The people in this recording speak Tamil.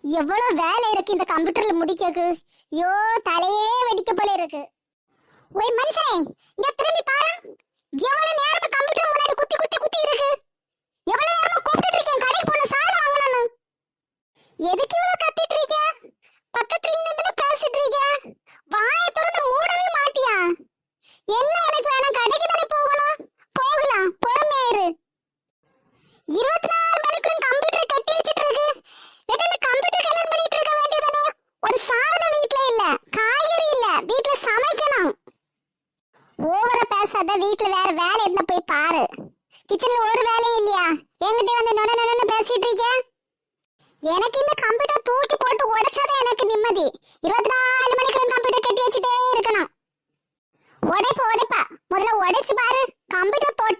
எவ்வளவு வேலை இருக்கு இந்த கம்ப்யூட்டர்ல முடிக்கக்கு. ஐயோ, தலையே வெடிக்க போல இருக்கு. ஓய் மனுஷனே, இங்க திரும்பி பாரு. எவ்வளவு நேரமா கம்ப்யூட்டர் முன்னாடி குத்தி குத்தி குத்தி இருக்கு. எவ்வளவு நேரமா கூப்பிட்டு இருக்கேன் கடைக்கு போன சாதனம் வாங்கணும்னு. எதுக்கு இவ்வளவு கத்திட்டு இருக்க? பக்கத்துல நின்னு பேசிட்டு இருக்க. வாயை திறந்து மூடவே மாட்டியா? என்ன எனக்கு வேணாம், கடைக்கு தானே போகணும். போகலாம், பொறுமையா இரு. 24 மணிக்கும் கம்ப்யூட்டர் கட்டி வச்சிட்டு இருக்கு. எட்டன கம்ப்யூட்டர் கல்யாணம் பண்ணிட்டு இருக்க வேண்டியதானே? ஒரு சாதனம் வீட்ல இல்ல, காய்கறி இல்ல, வீட்ல சமைக்கணும். ஓவரா பேசாத. வீட்ல வேற வேலை இருந்தா போய் பாரு. கிச்சன்ல ஒரு வேலையும் இல்லையா? என்கிட்ட வந்து நொட நொடன்னு பேசிட்டு இருக்க. எனக்கு இந்த கம்ப்யூட்டர் தூக்கி போட்டு உடைச்சாதான் எனக்கு நிம்மதி. 24 மணிக்கும் கம்ப்யூட்டர் கட்டி வச்சுட்டே இருக்கணும். உடைப்பா முதல்ல உடைச்சு பாரு. கம்ப்யூட்டர் தொட்ட